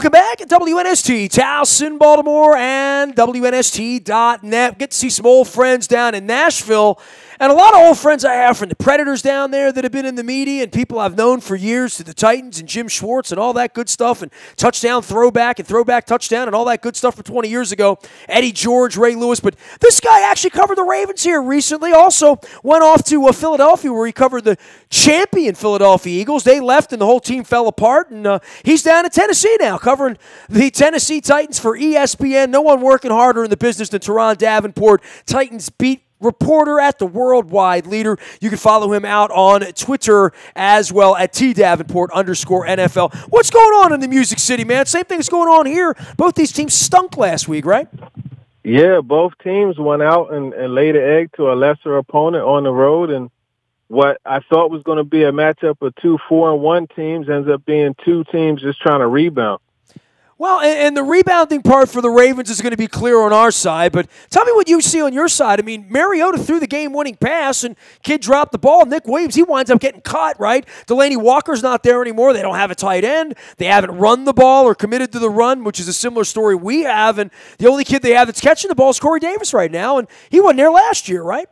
Welcome back at WNST, Towson, Baltimore, and WNST.net. Get to see some old friends down in Nashville, and a lot of old friends I have from the Predators down there that have been in the media, and people I've known for years, to the Titans and Jim Schwartz and all that good stuff, and touchdown throwback and throwback touchdown and all that good stuff from 20 years ago. Eddie George, Ray Lewis, but this guy actually covered the Ravens here recently. Also went off to Philadelphia, where he covered the champion Philadelphia Eagles. They left and the whole team fell apart, and he's down in Tennessee now, covering the Tennessee Titans for ESPN. No one working harder in the business than Turron Davenport, Titans beat reporter at the Worldwide Leader. You can follow him out on Twitter as well at @TDavenport_NFL. What's going on in the Music City, man? Same thing's going on here. Both these teams stunk last week, right? Yeah, both teams went out and laid an egg to a lesser opponent on the road, and what I thought was going to be a matchup of two 4-1 teams ends up being two teams just trying to rebound. Well, and the rebounding part for the Ravens is going to be clear on our side, but tell me what you see on your side. I mean, Mariota threw the game-winning pass, and kid dropped the ball. Nick Williams, he winds up getting cut, right? Delaney Walker's not there anymore. They don't have a tight end. They haven't run the ball or committed to the run, which is a similar story we have, and the only kid they have that's catching the ball is Corey Davis right now, and he wasn't there last year, right?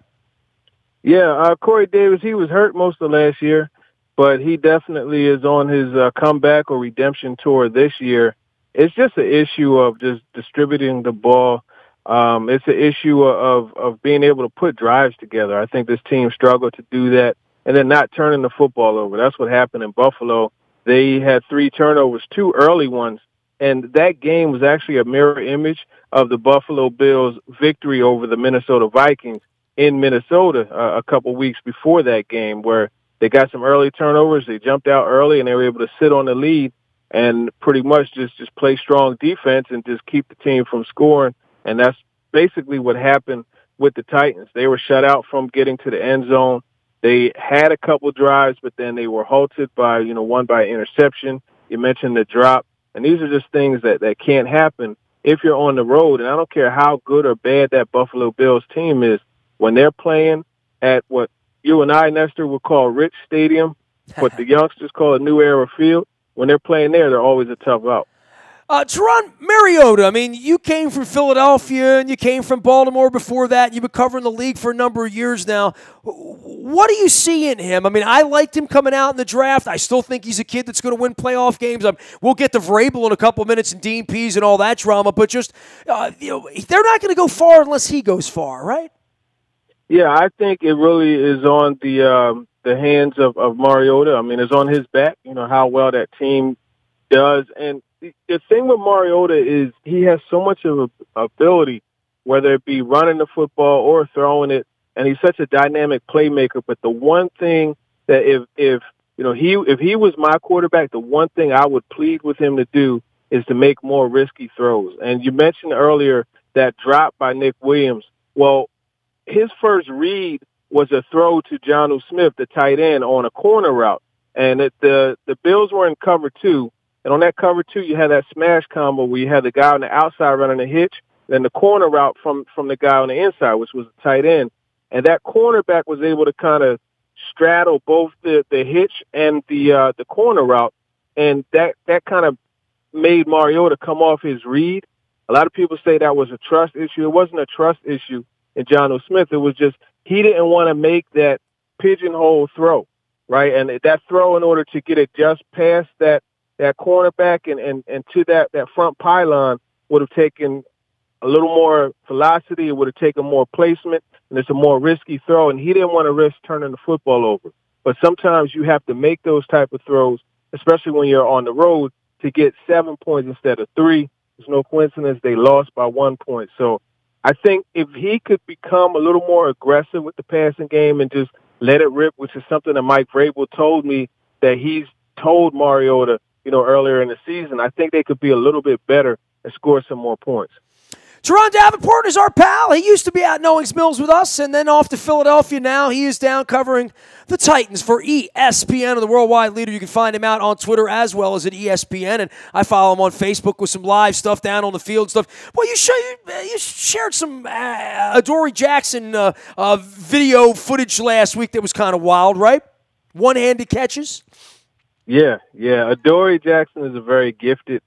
Yeah, Corey Davis, he was hurt most of last year, but he definitely is on his comeback or redemption tour this year. It's just an issue of just distributing the ball. It's an issue of being able to put drives together. I think this team struggled to do that, and then not turning the football over. That's what happened in Buffalo. They had 3 turnovers, 2 early ones, and that game was actually a mirror image of the Buffalo Bills' victory over the Minnesota Vikings in Minnesota a couple weeks before that game, where they got some early turnovers. They jumped out early, and they were able to sit on the lead and pretty much just play strong defense and just keep the team from scoring. And that's basically what happened with the Titans. They were shut out from getting to the end zone. They had a couple drives, but then they were halted by, one by interception. You mentioned the drop. And these are just things that can't happen if you're on the road. And I don't care how good or bad that Buffalo Bills team is, when they're playing at what you and I, Nestor, would call Rich Stadium, what the youngsters call a New Era Field. When they're playing there, they're always a tough out. Turron, Mariota, I mean, you came from Philadelphia and you came from Baltimore before that. You've been covering the league for a number of years now. What do you see in him? I mean, I liked him coming out in the draft. I still think he's a kid that's going to win playoff games. We'll get to Vrabel in a couple of minutes and Dean Pease and all that drama, but just, they're not going to go far unless he goes far, right? Yeah, I think it really is on the hands of Mariota. I mean, it's on his back, how well that team does. And the thing with Mariota is he has so much of an ability, whether it be running the football or throwing it, and he's such a dynamic playmaker. But the one thing that if he was my quarterback, the one thing I would plead with him to do is to make more risky throws. And you mentioned earlier that drop by Nick Williams. Well, his first read was a throw to Jonnu Smith, the tight end, on a corner route. And the Bills were in cover 2. And on that cover 2, you had that smash combo where you had the guy on the outside running a hitch, then the corner route from the guy on the inside, which was the tight end. And that cornerback was able to kind of straddle both the hitch and the corner route. And that kind of made Mariota come off his read. A lot of people say that was a trust issue. It wasn't a trust issue in Jonnu Smith. It was just he didn't want to make that pigeonhole throw, right? And that throw, in order to get it just past that cornerback and to that front pylon, would have taken a little more velocity. It would have taken more placement, and it's a more risky throw. And he didn't want to risk turning the football over. But sometimes you have to make those type of throws, especially when you're on the road, to get 7 points instead of 3. There's no coincidence they lost by 1 point. So I think if he could become a little more aggressive with the passing game and just let it rip, which is something that Mike Vrabel told me that he's told Mariota, earlier in the season, I think they could be a little bit better and score some more points. Turron Davenport is our pal. He used to be out in Owings Mills with us and then off to Philadelphia. Now he is down covering the Titans for ESPN and the Worldwide Leader. You can find him out on Twitter as well as at ESPN, and I follow him on Facebook with some live stuff down on the field stuff. Well, you shared some Adoree Jackson video footage last week that was kind of wild, right? One-handed catches. Yeah. Adoree Jackson is a very gifted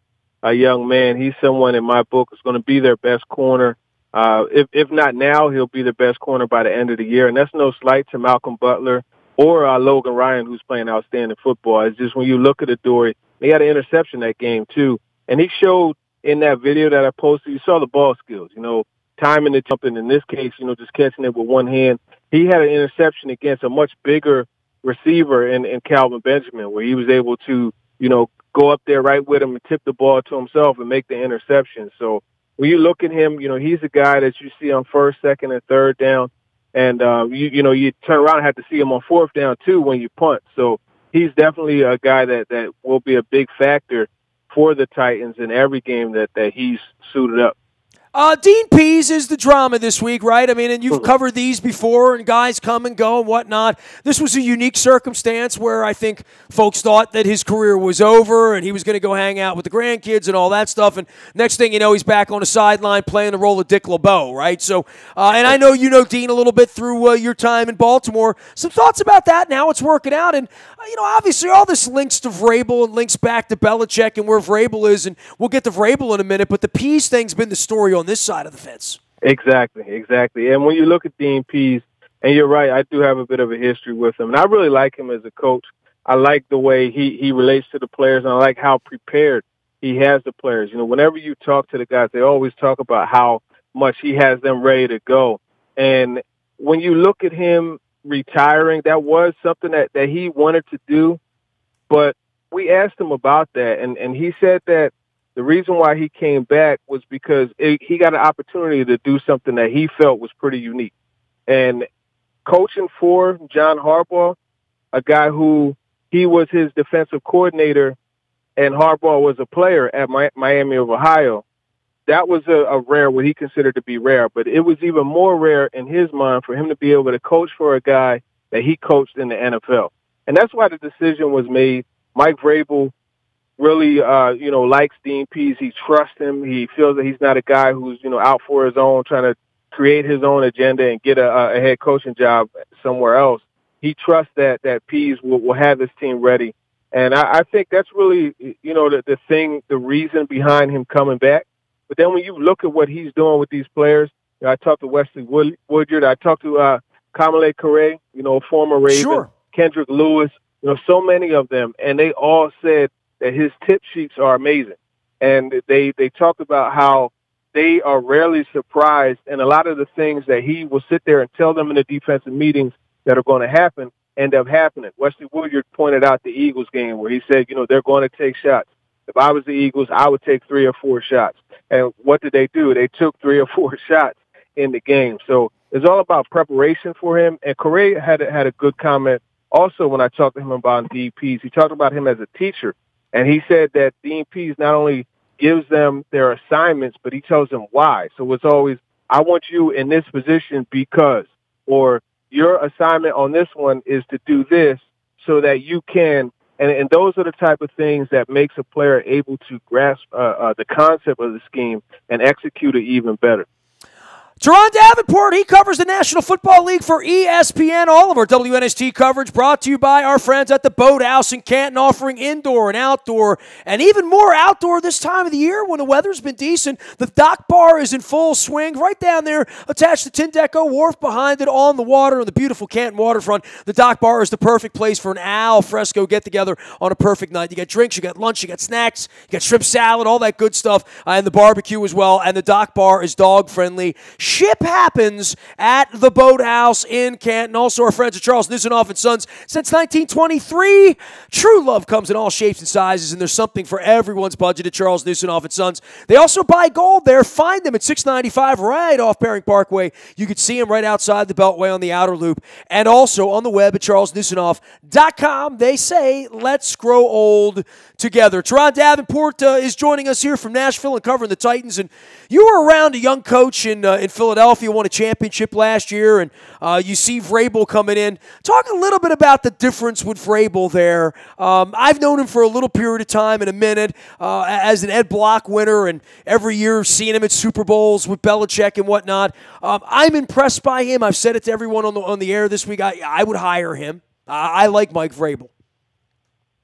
young man. He's someone in my book is going to be their best corner. If not now, he'll be the best corner by the end of the year. And that's no slight to Malcolm Butler or Logan Ryan, who's playing outstanding football. It's just when you look at Adoree', he had an interception that game too. And he showed in that video that I posted, you saw the ball skills, timing the jumping. In this case, just catching it with one hand. He had an interception against a much bigger receiver in Calvin Benjamin, where he was able to, go up there right with him and tip the ball to himself and make the interception. So when you look at him, he's a guy that you see on first, second, and third down. And, you turn around and have to see him on fourth down, too, when you punt. So he's definitely a guy that will be a big factor for the Titans in every game that he's suited up. Dean Pease is the drama this week, right? I mean, and you've covered these before, and guys come and go and whatnot. This was a unique circumstance where I think folks thought that his career was over and he was going to go hang out with the grandkids and all that stuff. And next thing you know, he's back on the sideline playing the role of Dick LeBeau, right? So, and I know you know Dean a little bit through your time in Baltimore. Some thoughts about that and how it's working out. And, obviously all this links to Vrabel and links back to Belichick and where Vrabel is. And we'll get to Vrabel in a minute. But the Pease thing's been the story on this side of the fence. Exactly. And when you look at Dean Pease, and you're right, I do have a bit of a history with him, and I really like him as a coach. I like the way he relates to the players, and I like how prepared he has the players. Whenever you talk to the guys, they always talk about how much he has them ready to go. And when you look at him retiring, that was something that he wanted to do, but we asked him about that, and he said that the reason why he came back was because he got an opportunity to do something that he felt was pretty unique. And coaching for John Harbaugh, a guy who he was his defensive coordinator and Harbaugh was a player at Miami of Ohio, that was a rare, what he considered to be rare. But it was even more rare in his mind for him to be able to coach for a guy that he coached in the NFL. And that's why the decision was made. Mike Vrabel really, likes Dean Pease. He trusts him. He feels that he's not a guy who's, out for his own, trying to create his own agenda and get a head coaching job somewhere else. He trusts that Pease will have his team ready. And I think that's really, the reason behind him coming back. But then when you look at what he's doing with these players, I talked to Wesley Woodyard. I talked to Kamale Correa, a former Raven, Sure. Kendrick Lewis, so many of them. And they all said that his tip sheets are amazing. And they talked about how they are rarely surprised, and a lot of the things that he will sit there and tell them in the defensive meetings that are going to happen end up happening. Wesley Woodyard pointed out the Eagles game where he said, they're going to take shots. If I was the Eagles, I would take 3 or 4 shots. And what did they do? They took 3 or 4 shots in the game. So it's all about preparation for him. And Correa had a good comment also when I talked to him about Dean Pease. He talked about him as a teacher. And he said that Dean Pease not only gives them their assignments, but he tells them why. So it's always, I want you in this position because, or your assignment on this one is to do this so that you can, and those are the type of things that makes a player able to grasp the concept of the scheme and execute it even better. Turron Davenport, he covers the National Football League for ESPN. All of our WNST coverage brought to you by our friends at the Boathouse in Canton, offering indoor and outdoor, and even more outdoor this time of the year when the weather's been decent. The dock bar is in full swing right down there, attached to Tindeco Wharf behind it on the water on the beautiful Canton waterfront. The dock bar is the perfect place for an al fresco get-together on a perfect night. You got drinks, you got lunch, you got snacks, you got shrimp salad, all that good stuff, and the barbecue as well. And the dock bar is dog-friendly. Ship happens at the Boathouse in Canton. Also, our friends at Charles Nisanoff and Sons since 1923. True love comes in all shapes and sizes, and there's something for everyone's budget at Charles Nisanoff and Sons. They also buy gold there. Find them at 695 right off Bering Parkway. You can see them right outside the Beltway on the outer loop, and also on the web at charlesnisanoff.com. They say, let's grow old together. Turron Davenport is joining us here from Nashville and covering the Titans. And you were around a young coach in Philadelphia, won a championship last year, and you see Vrabel coming in. Talk a little bit about the difference with Vrabel there. I've known him for a little period of time in a minute as an Ed Block winner, and every year seeing him at Super Bowls with Belichick and whatnot. I'm impressed by him. I've said it to everyone on the air this week. I would hire him. I like Mike Vrabel.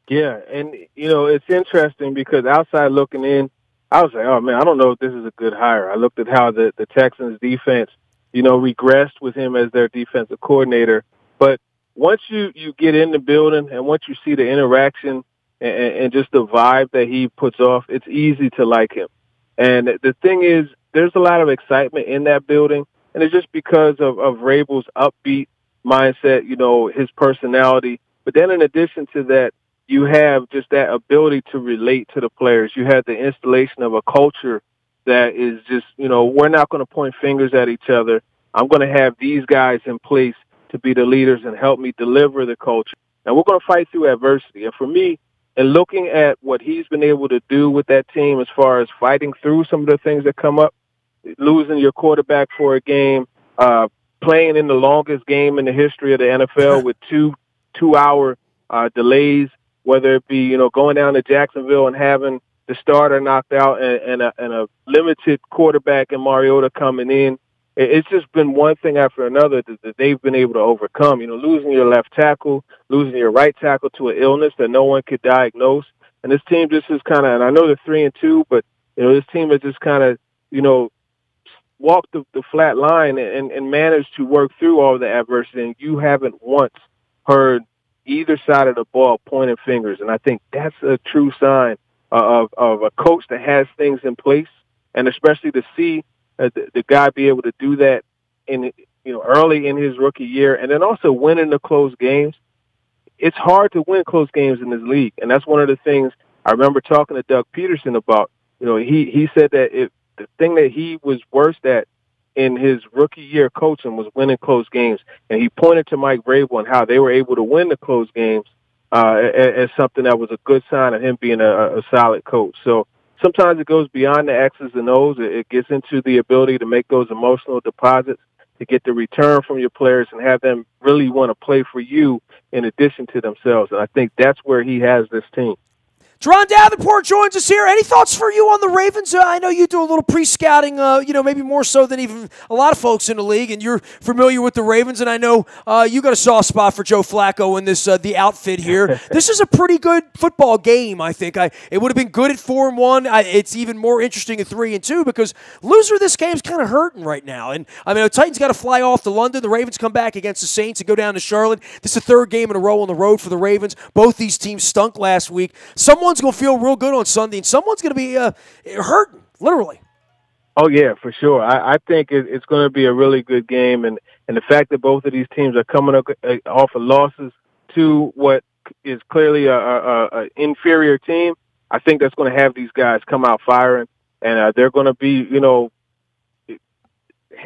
Yeah, and, it's interesting because outside looking in, I was like, oh man, I don't know if this is a good hire. I looked at how the Texans defense, regressed with him as their defensive coordinator. But once you get in the building and once you see the interaction and just the vibe that he puts off, it's easy to like him. And the thing is, there's a lot of excitement in that building, and it's just because of Vrabel's upbeat mindset, his personality. But then in addition to that, you have just that ability to relate to the players. You have the installation of a culture that is just, we're not going to point fingers at each other. I'm going to have these guys in place to be the leaders and help me deliver the culture. And we're going to fight through adversity. And for me, and looking at what he's been able to do with that team as far as fighting through some of the things that come up, losing your quarterback for a game, playing in the longest game in the history of the NFL with two-hour delays, whether it be, going down to Jacksonville and having the starter knocked out and a limited quarterback in Mariota coming in. It's just been one thing after another that they've been able to overcome. Losing your left tackle, losing your right tackle to an illness that no one could diagnose. And this team just is kind of, and I know they're 3-2, but, this team has just kind of, walked the flat line and managed to work through all the adversity. And you haven't once heard either side of the ball pointing fingers. And I think that's a true sign of a coach that has things in place, and especially to see the guy be able to do that in early in his rookie year, and then also winning the close games. It's hard to win close games in this league, and that's one of the things I remember talking to Doug Peterson about. He said that the thing that he was worst at in his rookie year coaching was winning close games, and he pointed to Mike Vrabel and how they were able to win the close games as something that was a good sign of him being a solid coach. So sometimes it goes beyond the X's and O's. It gets into the ability to make those emotional deposits, to get the return from your players and have them really want to play for you in addition to themselves. And I think that's where he has this team. Turron Davenport joins us here. Any thoughts for you on the Ravens? I know you do a little pre-scouting, maybe more so than even a lot of folks in the league, and you're familiar with the Ravens, and I know you got a soft spot for Joe Flacco in this the outfit here. This is a pretty good football game, I think. It would have been good at 4-1. It's even more interesting at 3-2 because loser of this game is kind of hurting right now. And, the Titans got to fly off to London. The Ravens come back against the Saints and go down to Charlotte. This is the third game in a row on the road for the Ravens. Both these teams stunk last week. Someone's going to feel real good on Sunday, and someone's going to be hurting, literally. Oh, yeah, for sure. I think it's going to be a really good game, and the fact that both of these teams are coming up off of losses to what is clearly a inferior team, I think that's going to have these guys come out firing, and they're going to be,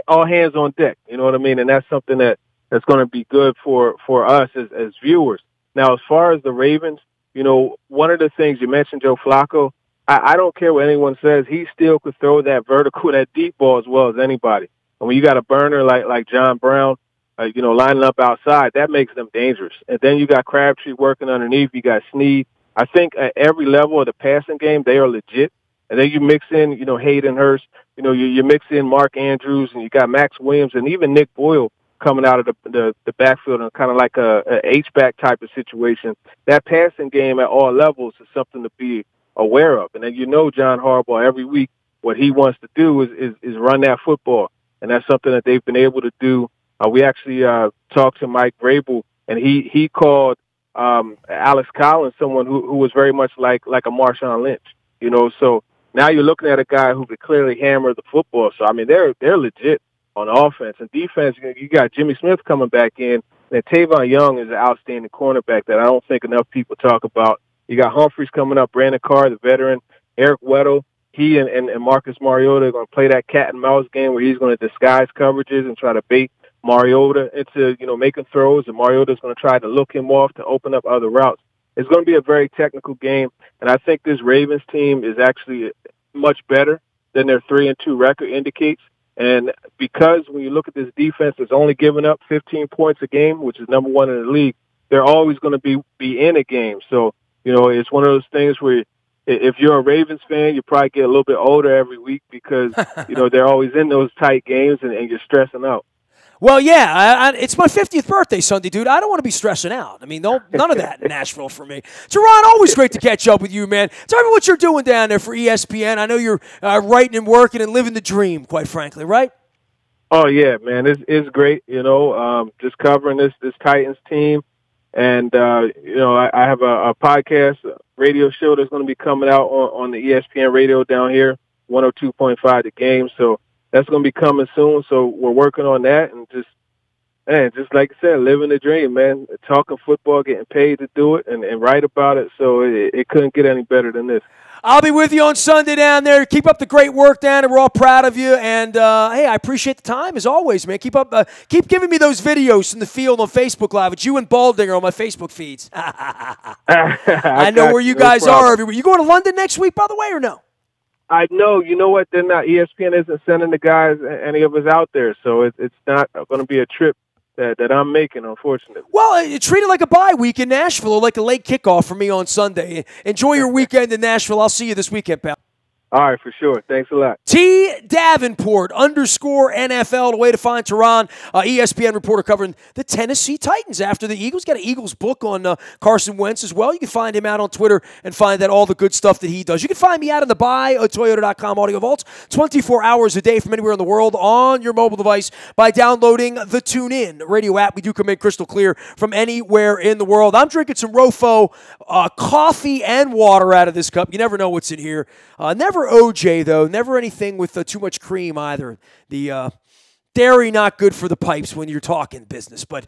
all hands on deck, you know what I mean? And that's something that's going to be good for us as viewers. Now, as far as the Ravens, one of the things you mentioned, Joe Flacco, I don't care what anyone says. He still could throw that vertical, that deep ball as well as anybody. And when you got a burner like John Brown, lining up outside, that makes them dangerous. And then you got Crabtree working underneath. You got Snead. I think at every level of the passing game, they are legit. And then you mix in, Hayden Hurst. You mix in Mark Andrews, and you got Max Williams, and even Nick Boyle coming out of the backfield in kind of like a H-back type of situation. That passing game at all levels is something to be aware of. And then John Harbaugh every week, what he wants to do is run that football. And that's something that they've been able to do. We actually talked to Mike Vrabel, and he called Alex Collins someone who was very much like a Marshawn Lynch. So now you're looking at a guy who could clearly hammer the football. So, they're legit on offense. And defense, you got Jimmy Smith coming back in, and Tavon Young is an outstanding cornerback that I don't think enough people talk about. You got Humphreys coming up, Brandon Carr, the veteran, Eric Weddle. He and Marcus Mariota are going to play that cat and mouse game where he's going to disguise coverages and try to bait Mariota into, making throws, and Mariota's going to try to look him off to open up other routes. It's going to be a very technical game, and I think this Ravens team is actually much better than their 3-2 record indicates. And because when you look at this defense that's only giving up 15 points a game, which is number one in the league, they're always going to be in a game. So, it's one of those things where if you're a Ravens fan, you probably get a little bit older every week because, they're always in those tight games and you're stressing out. Well, yeah, it's my 50th birthday Sunday, dude. I don't want to be stressing out. I mean, none of that in Nashville for me. Turron, always great to catch up with you, man. Tell me what you're doing down there for ESPN. I know you're writing and working and living the dream, quite frankly, right? Oh yeah, man, it's great. Just covering this Titans team, and I have a podcast, radio show that's going to be coming out on the ESPN radio down here, 102.5 The Game. So that's going to be coming soon. So we're working on that, and just like I said, living the dream, man. Talking football, getting paid to do it, and write about it. So it couldn't get any better than this. I'll be with you on Sunday down there. Keep up the great work down there. We're all proud of you. And, hey, I appreciate the time as always, man. Keep giving me those videos from the field on Facebook Live. It's you and Baldinger on my Facebook feeds. I know where you guys are everywhere. You going to London next week, by the way, or no? I know. You know what? They're not. ESPN isn't sending the guys, any of us out there. So it's not going to be a trip that I'm making, unfortunately. Well, treat it like a bye week in Nashville or like a late kickoff for me on Sunday. Enjoy your weekend in Nashville. I'll see you this weekend, pal. All right, for sure. Thanks a lot. Davenport _NFL, the way to find Turron, ESPN reporter covering the Tennessee Titans after the Eagles. Got an Eagles book on Carson Wentz as well. You can find him out on Twitter and find out all the good stuff that he does. You can find me out on the Toyota.com audio vaults 24 hours a day from anywhere in the world on your mobile device by downloading the TuneIn radio app. We do come in crystal clear from anywhere in the world. I'm drinking some Rofo coffee and water out of this cup. You never know what's in here. Never OJ, though. Never anything with too much cream either. The dairy not good for the pipes when you're talking business. But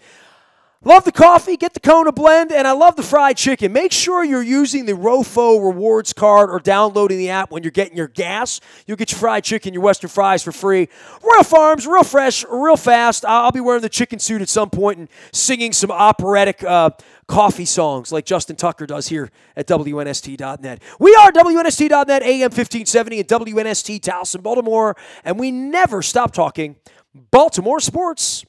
love the coffee. Get the Kona blend. And I love the fried chicken. Make sure you're using the Rofo rewards card or downloading the app when you're getting your gas. You'll get your fried chicken, your Western fries for free. Royal Farms, real fresh, real fast. I'll be wearing the chicken suit at some point and singing some operatic coffee songs like Justin Tucker does here at WNST.net. We are WNST.net, AM 1570 and WNST Towson, Baltimore, and we never stop talking Baltimore sports.